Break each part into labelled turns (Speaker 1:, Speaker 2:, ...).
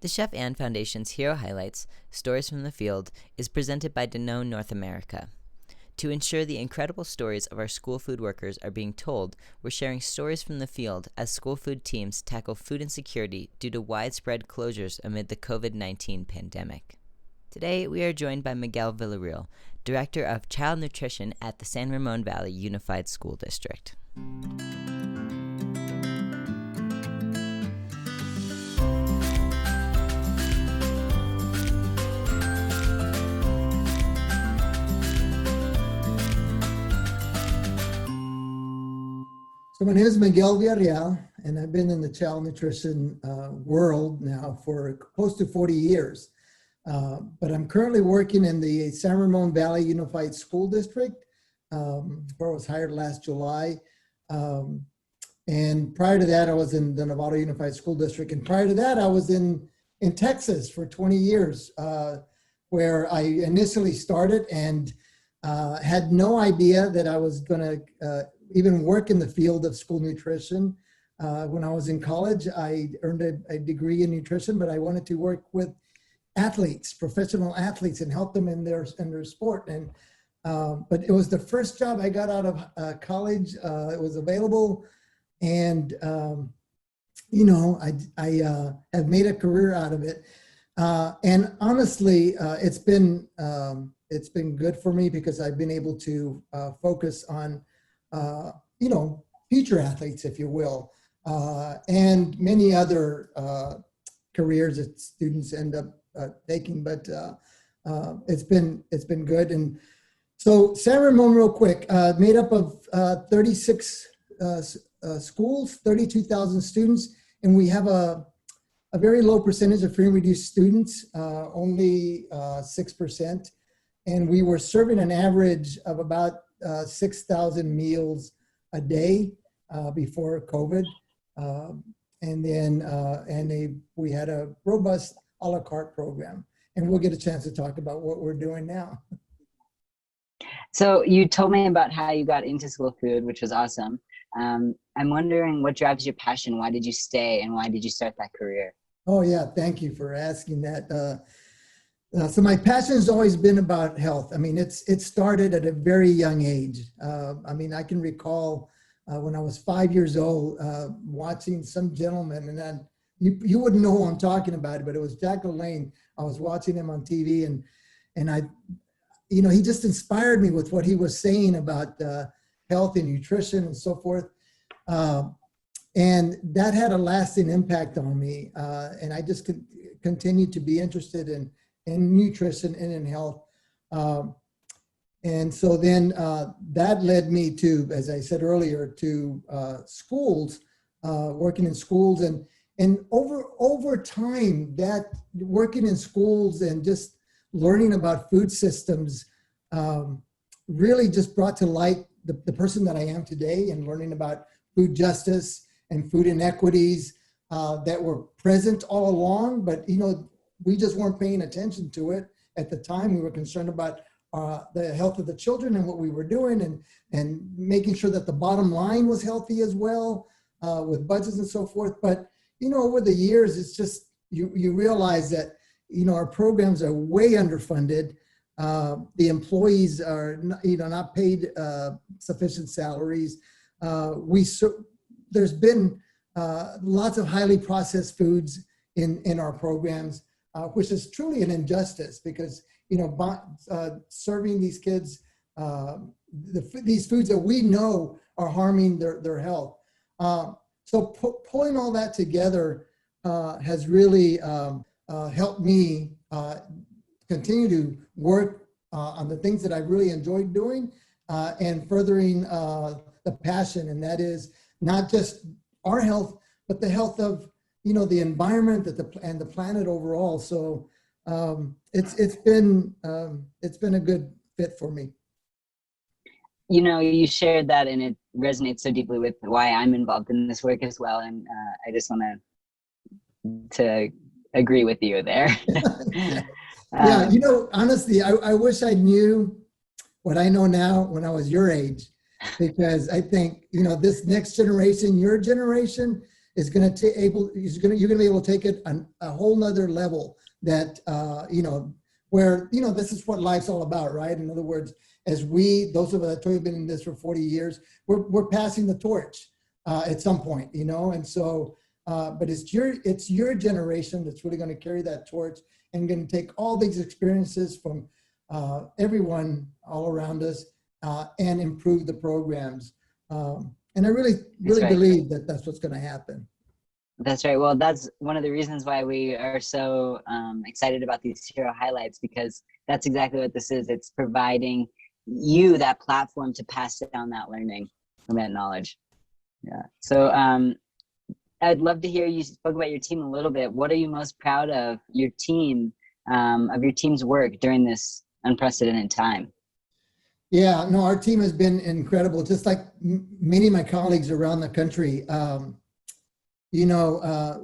Speaker 1: The Chef Ann Foundation's Hero Highlights, Stories from the Field, is presented by Danone North America. To ensure the incredible stories of our school food workers are being told, we're sharing stories from the field as school food teams tackle food insecurity due to widespread closures amid the COVID-19 pandemic. Today, we are joined by Miguel Villareal, Director of Child Nutrition at the San Ramon Valley Unified School District.
Speaker 2: So my name is Miguel Villareal, and I've been in the child nutrition world now for close to 40 years. But I'm currently working in the San Ramon Valley Unified School District, where I was hired last July. And prior to that, I was in the Nevada Unified School District. And prior to that, I was in Texas for 20 years, where I initially started and had no idea that I was going to even work in the field of school nutrition. When I was in college, I earned a degree in nutrition, but I wanted to work with athletes, professional athletes, and help them in their sport. And but it was the first job I got out of college. It was available, and I have made a career out of it. And honestly, it's been good for me because I've been able to focus on future athletes, if you will, and many other careers that students end up taking. But it's been good. And so San Ramon, real quick, made up of 36 schools, 32,000 students, and we have a very low percentage of free and reduced students, only 6%. And we were serving an average of about 6,000 meals a day before COVID. And then we had a robust a la carte program. And we'll get a chance to talk about what we're doing now.
Speaker 3: So you told me about how you got into school food, which was awesome. I'm wondering what drives your passion? Why did you stay and why did you start that career?
Speaker 2: Oh yeah, thank you for asking that. So my passion has always been about health. I mean, it started at a very young age. I can recall when I was 5 years old, watching some gentleman, and then you wouldn't know who I'm talking about, but it was Jack LaLanne. I was watching him on TV, and I, he just inspired me with what he was saying about health and nutrition and so forth. And that had a lasting impact on me. And I just continued to be interested in nutrition and in health. And so then that led me to, as I said earlier, to schools, working in schools. And over time, that working in schools and just learning about food systems really just brought to light the person that I am today, and learning about food justice and food inequities that were present all along, but we just weren't paying attention to it at the time. We were concerned about the health of the children and what we were doing, and making sure that the bottom line was healthy as well, with budgets and so forth. But over the years, it's just you realize that our programs are way underfunded. The employees are not paid sufficient salaries. There's been lots of highly processed foods in our programs, which is truly an injustice because serving these kids these foods that we know are harming their health. So pulling all that together has really helped me continue to work on the things that I really enjoyed doing, and furthering the passion, and that is not just our health, but the health of the environment and the planet overall. So it's been a good fit for me.
Speaker 3: You shared that, and it resonates so deeply with why I'm involved in this work as well. And I just want to agree with you there.
Speaker 2: Yeah, honestly, I wish I knew what I know now when I was your age, because I think, this next generation, your generation, is going to you're going to be able to take it a whole nother level that, where, this is what life's all about, right? In other words, as those of us who have been in this for 40 years, we're passing the torch at some point, and so, but it's your generation that's really going to carry that torch and going to take all these experiences from everyone all around us and improve the programs. And I really
Speaker 3: right.
Speaker 2: believe that that's what's going to happen.
Speaker 3: That's right. Well, that's one of the reasons why we are so excited about these hero highlights, because that's exactly what this is. It's providing you that platform to pass down that learning and that knowledge. Yeah. So I'd love to hear you spoke about your team a little bit. What are you most proud of your team's work during this unprecedented time?
Speaker 2: Yeah, no, our team has been incredible. Just like many of my colleagues around the country,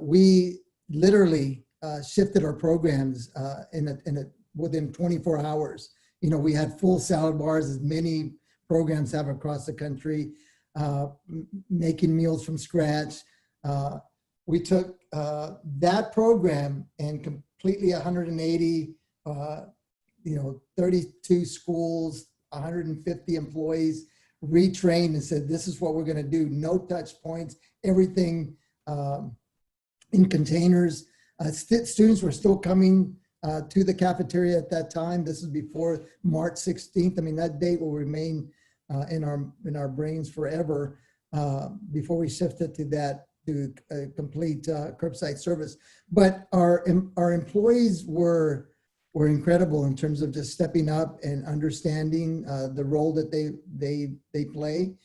Speaker 2: we literally shifted our programs within 24 hours. We had full salad bars, as many programs have across the country, making meals from scratch. We took that program and completely 180, 32 schools, 150 employees, retrained and said, this is what we're going to do. No touch points, everything in containers. Students were still coming to the cafeteria at that time. This is before March 16th. I mean, that date will remain in our brains forever before we shifted to complete curbside service. But our employees were incredible in terms of just stepping up and understanding the role that they play.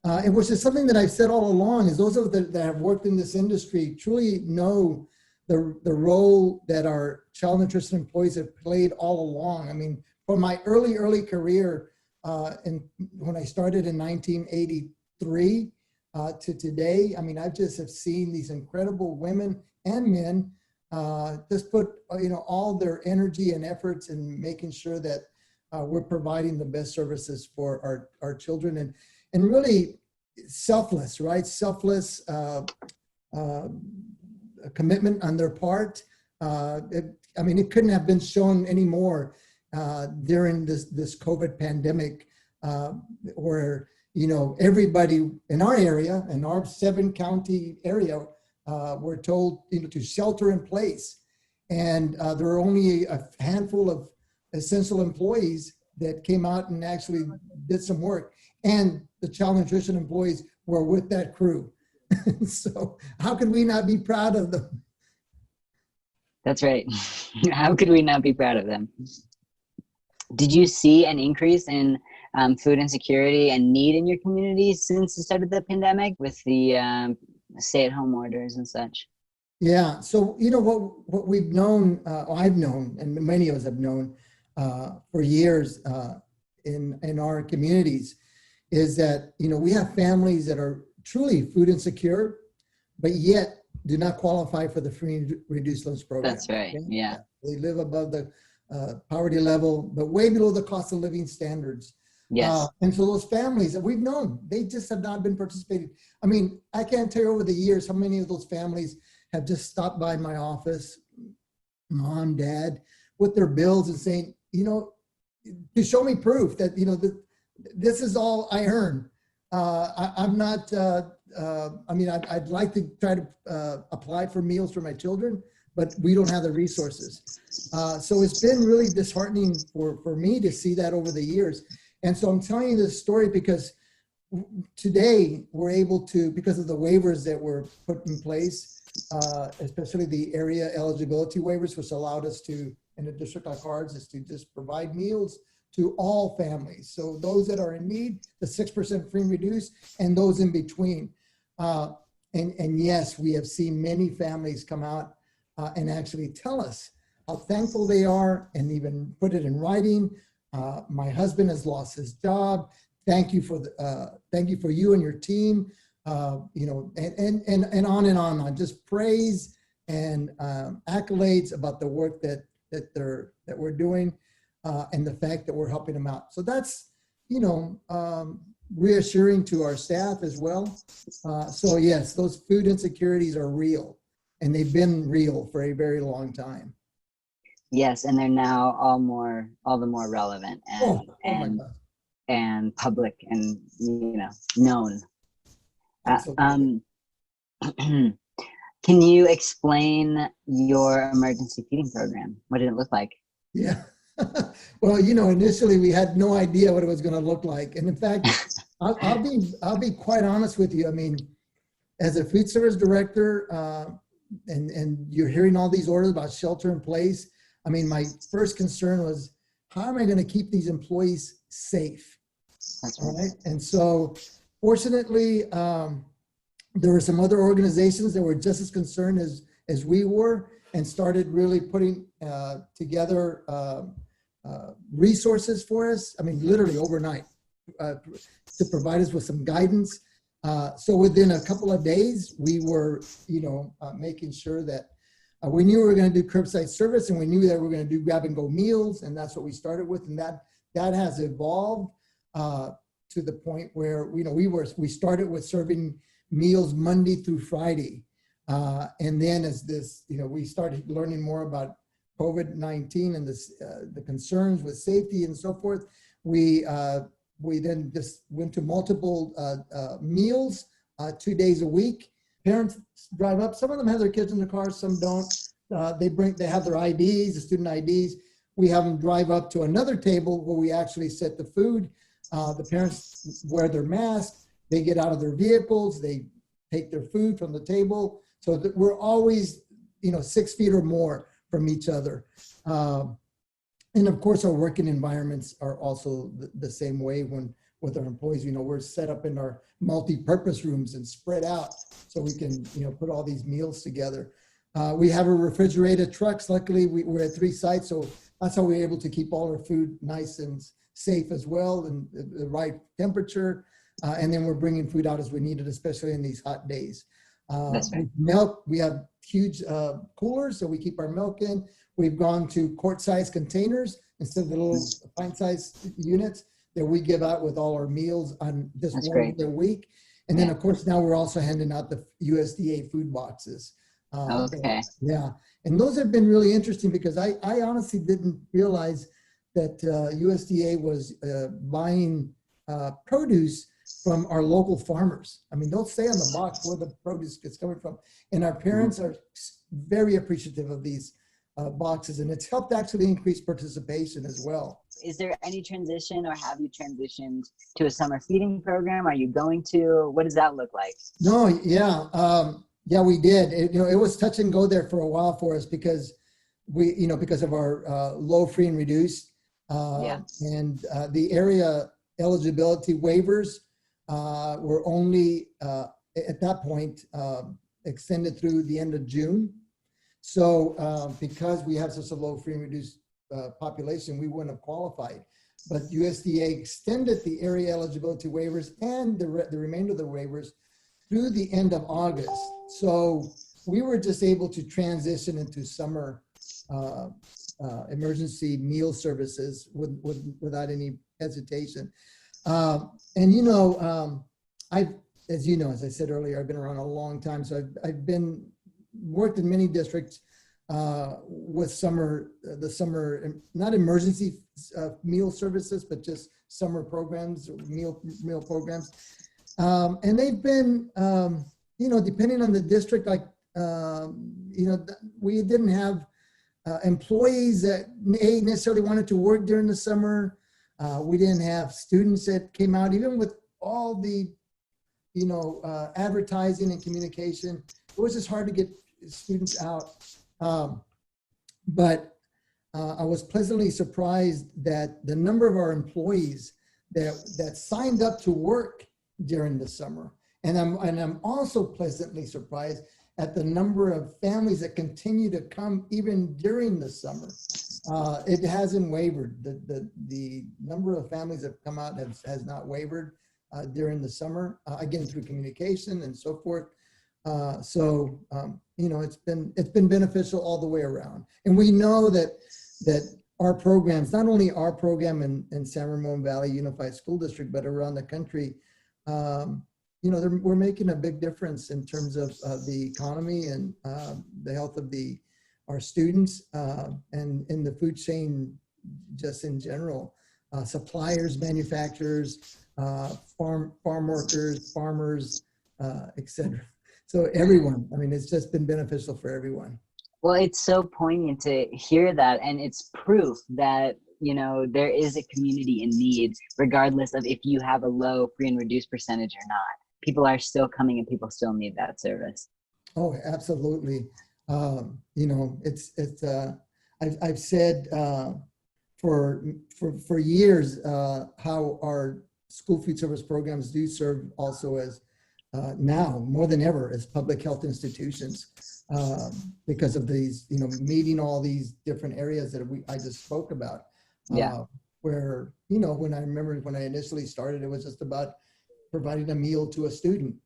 Speaker 2: And which is something that I've said all along, is those of us that have worked in this industry truly know the role that our child nutrition employees have played all along. I mean, from my early career, when I started in 1983 to today, I mean, I just have seen these incredible women and men just put all their energy and efforts in making sure that we're providing the best services for our children, and really selfless, right? Selfless commitment on their part. It couldn't have been shown any more during this COVID pandemic, where everybody in our area, in our 7-county area, were told to shelter in place, and there were only a handful of essential employees that came out and actually did some work, and the child nutrition employees were with that crew. So how could we not be proud of them?
Speaker 3: That's right. How could we not be proud of them? Did you see an increase in food insecurity and need in your community since the start of the pandemic with the stay-at-home orders and such?
Speaker 2: Yeah. So what we've known, I've known, and many of us have known for years in our communities, is that we have families that are truly food insecure, but yet do not qualify for the free and reduced lunch program.
Speaker 3: That's right. Okay? Yeah.
Speaker 2: They live above the poverty level, but way below the cost of living standards.
Speaker 3: Yes.
Speaker 2: And so those families that we've known, they just have not been participating. I mean, I can't tell you over the years how many of those families have just stopped by my office, mom, dad, with their bills and saying, to show me proof that, this is all I earn. I'm not, I'd like to try to apply for meals for my children, but we don't have the resources. So it's been really disheartening for me to see that over the years. And so I'm telling you this story because today we're able to, because of the waivers that were put in place, especially the area eligibility waivers, which allowed us to, in a district like ours, is to just provide meals to all families. So those that are in need, the 6% free and reduced, and those in between. And yes, we have seen many families come out and actually tell us how thankful they are, and even put it in writing. My husband has lost his job. Thank you for you and your team. And on. Just praise and accolades about the work that we're doing, and the fact that we're helping them out. So that's reassuring to our staff as well. So yes, those food insecurities are real, and they've been real for a very long time.
Speaker 3: Yes, and they're now all the more relevant and public and known.
Speaker 2: Absolutely.
Speaker 3: Can you explain your emergency feeding program? What did it look like?
Speaker 2: Yeah. Well, initially we had no idea what it was going to look like. And in fact, I'll be quite honest with you. I mean, as a food service director, and you're hearing all these orders about shelter in place. I mean, my first concern was, how am I going to keep these employees safe?
Speaker 3: That's
Speaker 2: All
Speaker 3: right.
Speaker 2: right. And so fortunately, there were some other organizations that were just as concerned as we were, and started really putting together resources for us. I mean, literally overnight, to provide us with some guidance. So within a couple of days, we were, making sure that we knew we were going to do curbside service, and we knew that we were going to do grab and go meals, and that's what we started with. And that has evolved to the point where we started with serving meals Monday through Friday, and then as this, we started learning more about COVID-19 and the concerns with safety and so forth. We then just went to multiple meals 2 days a week. Parents drive up. Some of them have their kids in the car, some don't. They have their IDs, the student IDs. We have them drive up to another table where we actually set the food. The parents wear their masks. They get out of their vehicles. They take their food from the table. So that we're always, 6 feet or more from each other. And of course, our working environments are also the same way with our employees. We're set up in our multi-purpose rooms and spread out so we can, put all these meals together. We have a refrigerated trucks. Luckily, we're at 3 sites, so that's how we're able to keep all our food nice and safe as well, and the right temperature. And then we're bringing food out as we need it, especially in these hot days.
Speaker 3: That's right.
Speaker 2: Milk, we have huge coolers, so we keep our milk in. We've gone to quart-sized containers instead of the little pint-sized units that we give out with all our meals on just one day a week. And then, of course, now we're also handing out the USDA food boxes.
Speaker 3: Okay.
Speaker 2: Yeah, and those have been really interesting because I honestly didn't realize that USDA was buying produce from our local farmers. I mean, they'll say on the box where the produce is coming from. And our parents are very appreciative of these boxes, and it's helped actually increase participation as well.
Speaker 3: Is there any transition, or have you transitioned to a summer feeding program? Are you going to? What does that look like?
Speaker 2: No, yeah, we did. It was touch and go there for a while for us because because of our low, free, and reduced, and the area eligibility waivers were only at that point extended through the end of June. So because we have such a low, free, and reduced population, we wouldn't have qualified. But USDA extended the area eligibility waivers and the remainder of the waivers through the end of August. So we were just able to transition into summer emergency meal services without any hesitation. As I said earlier, I've been around a long time. So I've worked in many districts with the summer, not emergency meal services, but just summer programs, meal programs. And they've been, depending on the district, we didn't have employees that necessarily wanted to work during the summer. We didn't have students that came out, even with all the, advertising and communication. It was just hard to get students out. But I was pleasantly surprised that the number of our employees that signed up to work during the summer. And I'm also pleasantly surprised at the number of families that continue to come even during the summer. It hasn't wavered. The number of families that have come out has not wavered during the summer, again, through communication and so forth. It's been beneficial all the way around. And we know that our programs, not only our program in San Ramon Valley Unified School District, but around the country, we're making a big difference in terms of the economy and the health of our students and in the food chain just in general. Suppliers, manufacturers, farm workers, farmers, etc. So everyone, I mean, it's just been beneficial for everyone.
Speaker 3: Well, it's so poignant to hear that, and it's proof that there is a community in need, regardless of if you have a low free and reduced percentage or not. People are still coming, and people still need that service.
Speaker 2: Oh, absolutely. I've said for years how our school food service programs do serve also as now more than ever as public health institutions because of these, meeting all these different areas that I just spoke about. Where, when I initially started, it was just about providing a meal to a student.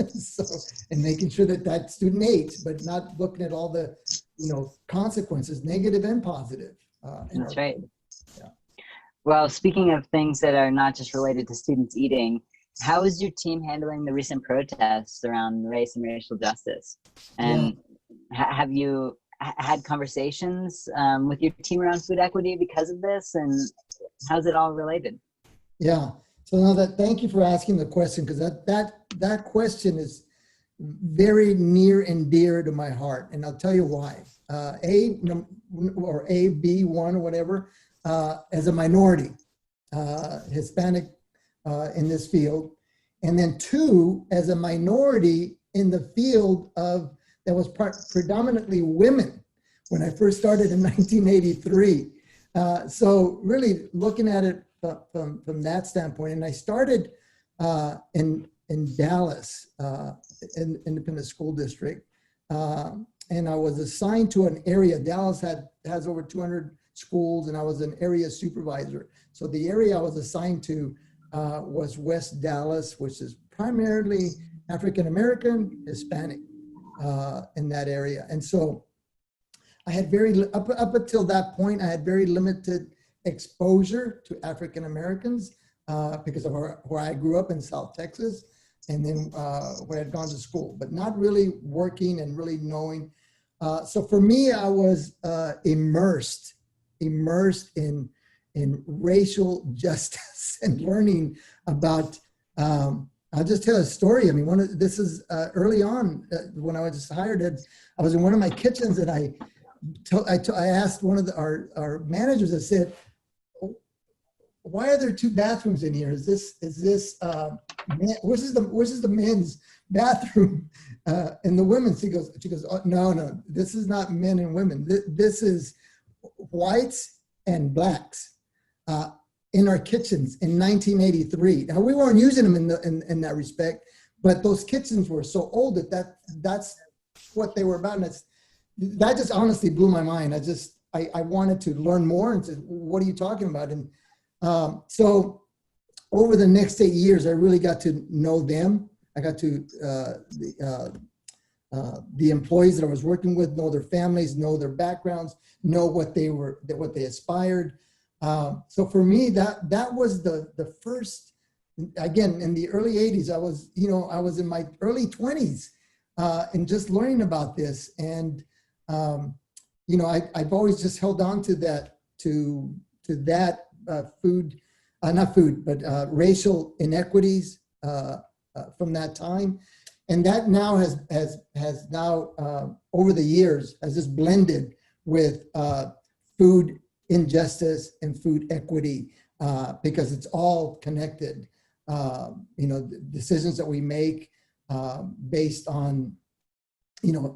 Speaker 2: So, and making sure that student ate, but not looking at all the, consequences, negative and positive.
Speaker 3: That's right.
Speaker 2: Yeah.
Speaker 3: Well, speaking of things that are not just related to students eating, how is your team handling the recent protests around race and racial justice? And have you had conversations with your team around food equity because of this? And how's it all related?
Speaker 2: Yeah. So now thank you for asking the question, because that question is very near and dear to my heart, and I'll tell you why. B1 or whatever, as a minority, Hispanic in this field, and then 2 as a minority in the field that was predominantly women when I first started in 1983. So really looking at it from that standpoint, and I started in Dallas, independent school district, and I was assigned to an area. Dallas has over 200 schools, and I was an area supervisor. So the area I was assigned to was West Dallas, which is primarily African American, Hispanic in that area, and so I had up until that point, I had very limited exposure to African Americans because of where I grew up in South Texas, and then where I'd gone to school, but not really working and really knowing. So for me, I was immersed in racial justice and learning about. I'll just tell a story. I mean, this is early on when I was just hired. I was in one of my kitchens, and I asked one of our managers. I said, "Why are there 2 bathrooms in here? Is this which is the men's bathroom and the women's?" She goes, "Oh, no, this is not men and women. This is whites and blacks in our kitchens in 1983." Now, we weren't using them in that respect, but those kitchens were so old that's what they were about. And that just honestly blew my mind. I wanted to learn more and said, "What are you talking about?" And so over the next 8 years, I really got to know them. I got to the employees that I was working with, know their families, know their backgrounds, know what they aspired. So for me, that was the first. Again, in the early 80s, I was in my early 20s and just learning about this. And I've always just held on to that racial inequities from that time, and that now has now over the years has just blended with food injustice and food equity because it's all connected. The decisions that we make based on,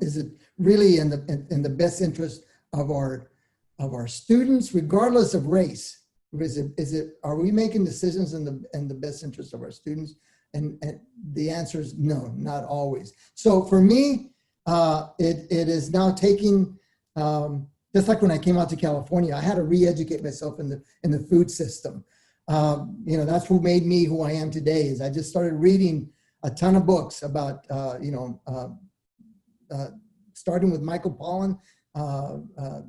Speaker 2: is it really in the best interest of our students, regardless of race? Are we making decisions in the best interest of our students? And the answer is no, not always. So for me, it is now taking, just like when I came out to California, I had to re-educate myself in the food system. That's what made me who I am today. Is I just started reading a ton of books about, starting with Michael Pollan,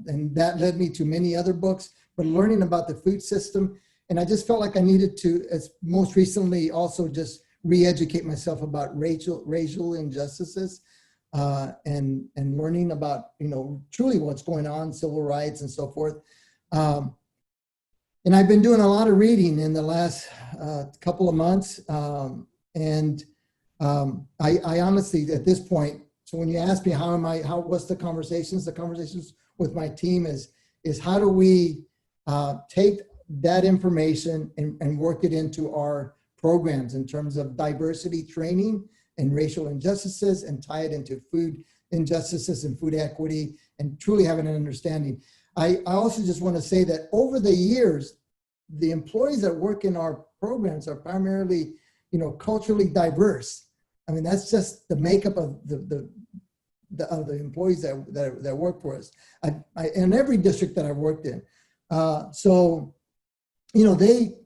Speaker 2: and that led me to many other books. but learning about the food system. And I just felt like I needed to, as most recently, also just re-educate myself about racial injustices, and learning about, truly what's going on, civil rights and so forth. And I've been doing a lot of reading in the last couple of months. I honestly, at this point, so when you ask me what's the conversations with my team is how do we take that information and work it into our programs in terms of diversity training and racial injustices, and tie it into food injustices and food equity, and truly having an understanding. I also just want to say that over the years, the employees that work in our programs are primarily, culturally diverse. I mean, that's just the makeup of the employees that work for us. In every district that I've worked in. So, they,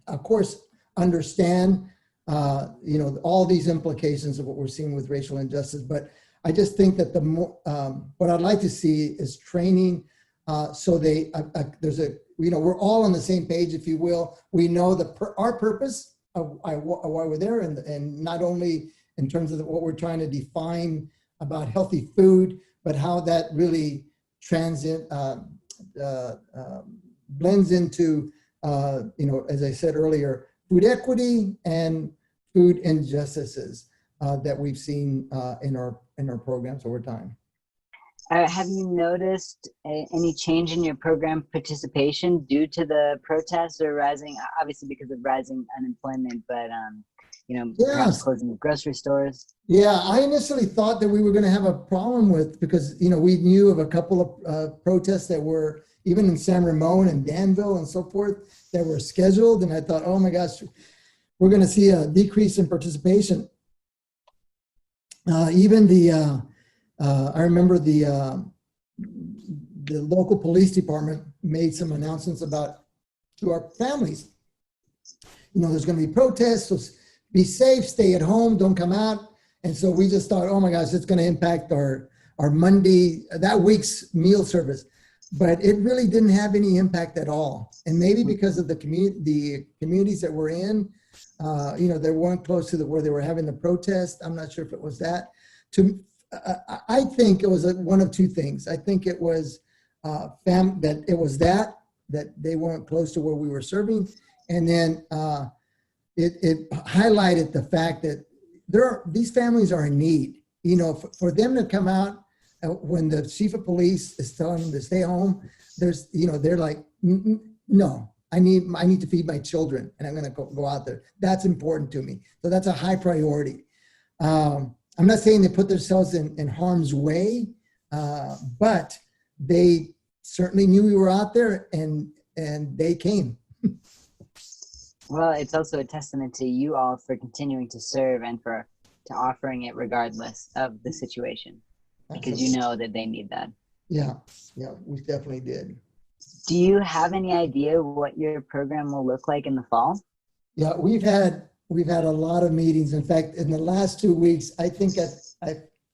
Speaker 2: of course, understand, all these implications of what we're seeing with racial injustice. But I just think that what I'd like to see is training. So we're all on the same page, if you will. We know our purpose of why we're there, and not only in terms of what we're trying to define about healthy food, but how that really blends into, as I said earlier, food equity and food injustices that we've seen in our programs over time.
Speaker 3: Have you noticed any change in your program participation due to the protests or rising, obviously because of rising unemployment, but perhaps closing of grocery stores?
Speaker 2: Yeah, I initially thought that we were going to have a problem because we knew of a couple of protests that were even in San Ramon and Danville and so forth that were scheduled, and I thought, oh my gosh, we're going to see a decrease in participation. I remember the local police department made some announcements to our families. There's going to be protests, so be safe, stay at home, don't come out. And so we just thought, oh my gosh, it's going to impact our Monday, that week's meal service. But it really didn't have any impact at all. And maybe because of the communities that we're in, they weren't close to where they were having the protest. I'm not sure if it was that. I think it was one of two things. I think it was that they weren't close to where we were serving, and then it highlighted the fact that these families are in need. For them to come out when the chief of police is telling them to stay home, they're like, no, I need to feed my children, and I'm going to go out there. That's important to me. So that's a high priority. I'm not saying they put themselves in harm's way, but they certainly knew we were out there, and they came.
Speaker 3: Well, it's also a testament to you all for continuing to serve and to offering it regardless of the situation, because you know that they need that.
Speaker 2: Yeah, we definitely did.
Speaker 3: Do you have any idea what your program will look like in the fall?
Speaker 2: Yeah, we've had a lot of meetings. In fact, in the last 2 weeks, I think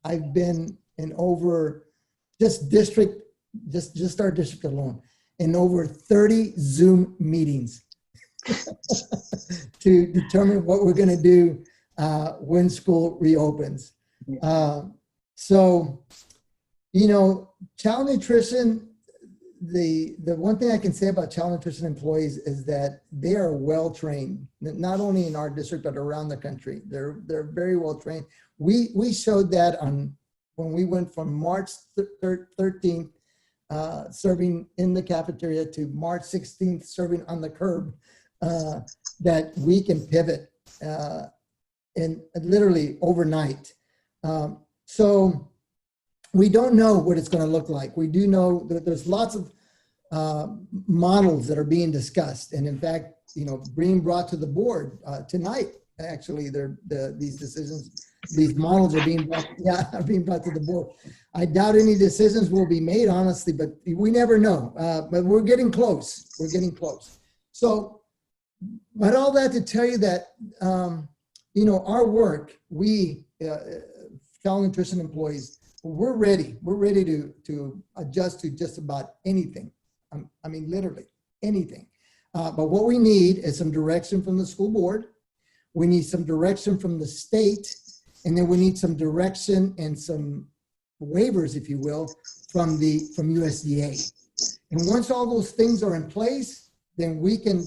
Speaker 2: I've been in over just our district alone, in over 30 Zoom meetings to determine what we're going to do when school reopens. So, child nutrition, the one thing I can say about child nutrition employees is that they are well trained, not only in our district but around the country. They're very well trained. We showed that when we went from March 13th serving in the cafeteria to March 16th serving on the curb, that we can pivot in literally overnight. So we don't know what it's going to look like. We do know that there's lots of models that are being discussed, and in fact, being brought to the board tonight. Actually, these models are being brought to the board. I doubt any decisions will be made, honestly, but we never know. But we're getting close. So, but all that to tell you that our work, we child nutrition employees, we're ready to adjust to just about anything. I mean, literally anything. But what we need is some direction from the school board. We need some direction from the state, and then we need some direction and some waivers, if you will, from USDA. And once all those things are in place, then we can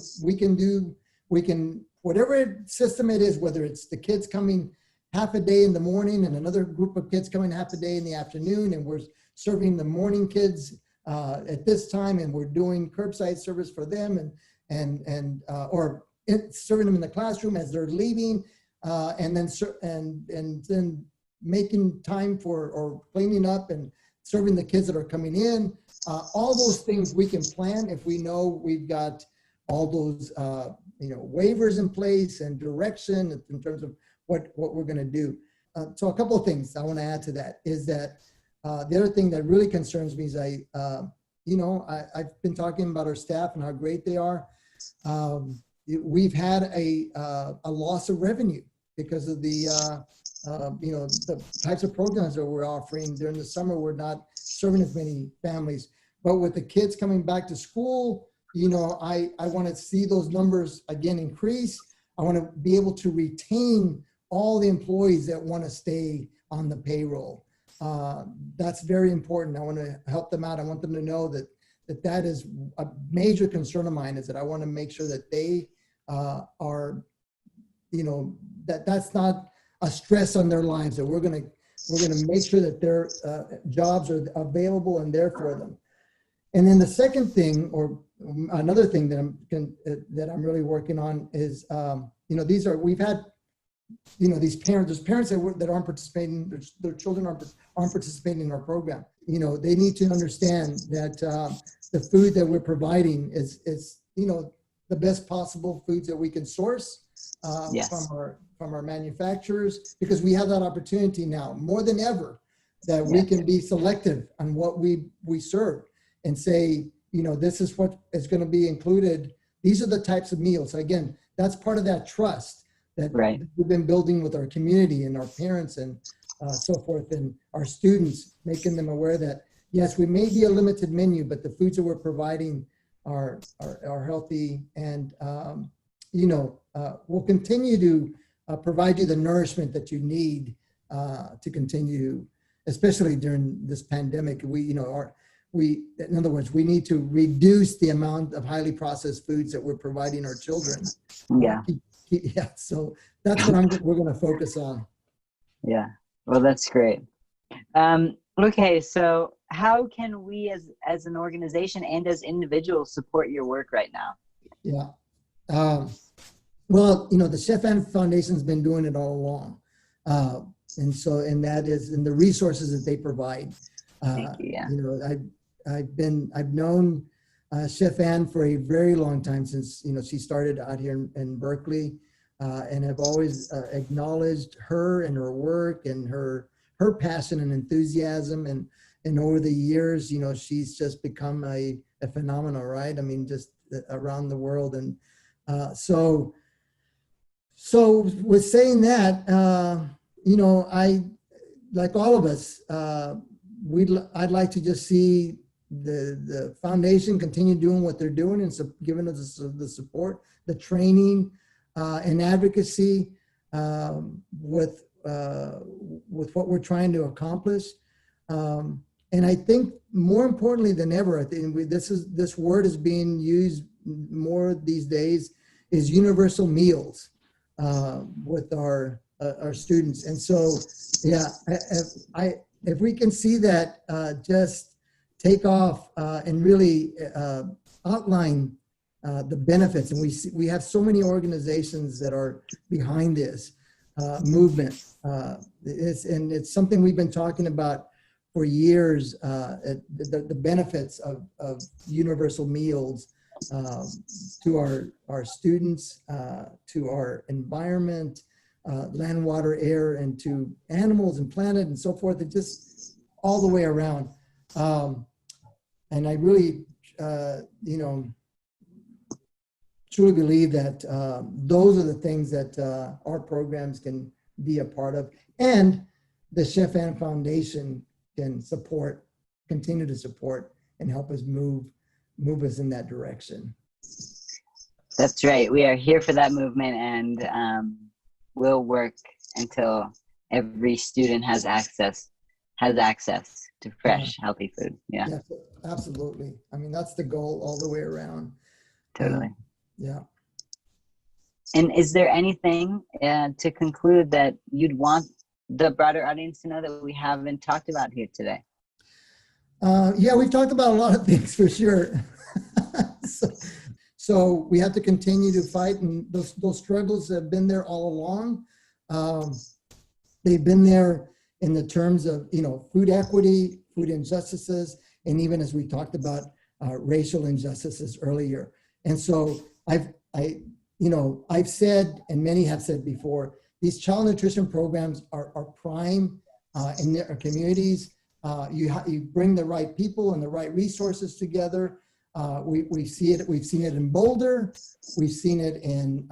Speaker 2: whatever system it is, whether it's the kids coming half a day in the morning and another group of kids coming half a day in the afternoon, and we're serving the morning kids at this time, and we're doing curbside service for them, or serving them in the classroom as they're leaving, and then making time for or cleaning up and serving the kids that are coming in. All those things we can plan if we know we've got all those waivers in place and direction in terms of what we're going to do. So a couple of things I want to add to that is that the other thing that really concerns me is I've been talking about our staff and how great they are. We've had a loss of revenue because of the types of programs that we're offering. During the summer, we're not serving as many families. But with the kids coming back to school, I want to see those numbers again increase. I want to be able to retain all the employees that want to stay on the payroll. That's very important. I want to help them out. I want them to know that is a major concern of mine, is that I want to make sure that they are, that's not a stress on their lives, that we're going to make sure that their jobs are available and there for them. And then the second thing, or another thing that I'm really working on is, we've had, these parents, there's parents that aren't participating, their children aren't participating in our program. They need to understand that the food that we're providing is the best possible foods that we can source from our manufacturers, because we have that opportunity now more than ever, that we can be selective on what we serve and say, this is what is going to be included. These are the types of meals. Again, that's part of that trust that we've been building with our community and our parents and so forth, and our students, making them aware that, yes, we may be a limited menu, but the foods that we're providing are healthy, and we'll continue to provide you the nourishment that you need to continue, especially during this pandemic. In other words, we need to reduce the amount of highly processed foods that we're providing our children. So that's what we're going to focus on.
Speaker 3: Yeah, well, that's great. Okay, so how can we as an organization and as individuals support your work right now?
Speaker 2: Yeah. Well, the Chef Ann Foundation has been doing it all along. And that is in the resources that they provide.
Speaker 3: Thank you, yeah.
Speaker 2: I've known Chef Ann for a very long time, since she started out here in Berkeley, and I've always acknowledged her and her work and her passion and enthusiasm, and over the years, she's just become a phenomenon, right? I mean, just around the world. And so with saying that, I, like all of us, I'd like to just see the foundation continue doing what they're doing and giving us the support, the training, and advocacy with what we're trying to accomplish. And I think more importantly than ever, I think this word is being used more these days, is universal meals with our students. And so, if we can see that just take off and really outline the benefits, and we have so many organizations that are behind this movement. It's something we've been talking about for years, the benefits of universal meals to our students, to our environment, land, water, air, and to animals and planet and so forth, and just all the way around. And I really, truly believe that those are the things that our programs can be a part of, and the Chef Ann Foundation can continue to support and help us move us in that direction.
Speaker 3: That's right. We are here for that movement, and we'll work until every student has access to fresh, healthy food. Yeah,
Speaker 2: Yeah, absolutely. I mean, that's the goal all the way around.
Speaker 3: totally.
Speaker 2: Yeah.
Speaker 3: And is there anything to conclude that you'd want the broader audience to know that we haven't talked about here today?
Speaker 2: Yeah, we've talked about a lot of things for sure. So we have to continue to fight, and those struggles have been there all along. They've been there in the terms of, food equity, food injustices, and even as we talked about racial injustices earlier. And so I've said, and many have said before, these child nutrition programs are prime in their communities. You bring the right people and the right resources together. We've seen it in Boulder. We've seen it in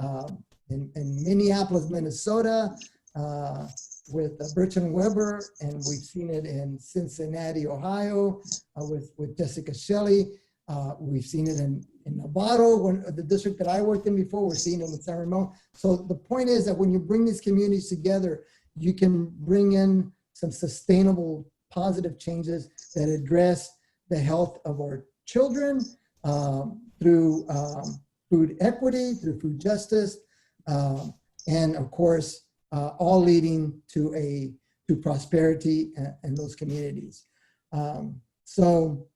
Speaker 2: Minneapolis, Minnesota, with Birch and Weber, and we've seen it in Cincinnati, Ohio, with Jessica Shelley. We've seen it in Novato, the district that I worked in before. We're seeing it in San Ramon. So the point is that when you bring these communities together, you can bring in some sustainable, positive changes that address the health of our children through food equity, through food justice, and of course, all leading to prosperity in those communities. So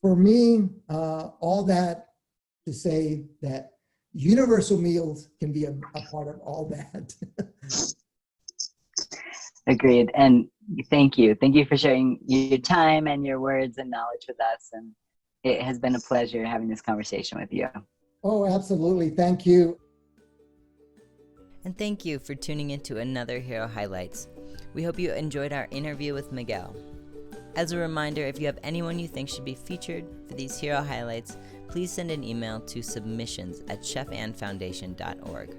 Speaker 2: for me, all that to say that universal meals can be a part of all that.
Speaker 3: Agreed. And thank you. Thank you for sharing your time and your words and knowledge with us. And it has been a pleasure having this conversation with you.
Speaker 2: Oh, absolutely. Thank you.
Speaker 1: And thank you for tuning into another Hero Highlights. We hope you enjoyed our interview with Miguel. As a reminder, if you have anyone you think should be featured for these Hero Highlights, please send an email to submissions@chefannfoundation.org.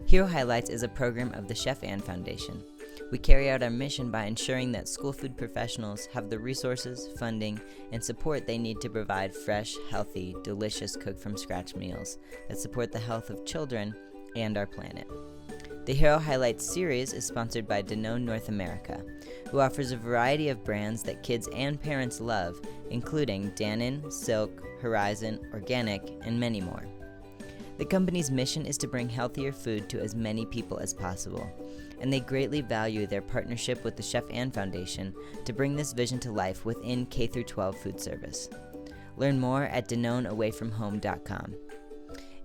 Speaker 1: Hero Highlights is a program of the Chef Ann Foundation. We carry out our mission by ensuring that school food professionals have the resources, funding, and support they need to provide fresh, healthy, delicious cooked-from-scratch meals that support the health of children and our planet. The Hero Highlights series is sponsored by Danone North America, who offers a variety of brands that kids and parents love, including Danone, Silk, Horizon, Organic, and many more. The company's mission is to bring healthier food to as many people as possible, and they greatly value their partnership with the Chef Ann Foundation to bring this vision to life within K-12 food service. Learn more at DanoneAwayFromHome.com.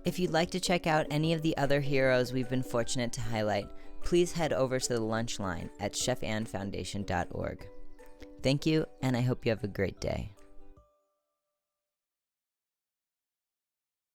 Speaker 1: If you'd like to check out any of the other heroes we've been fortunate to highlight, please head over to the lunch line at chefannfoundation.org. Thank you, and I hope you have a great day.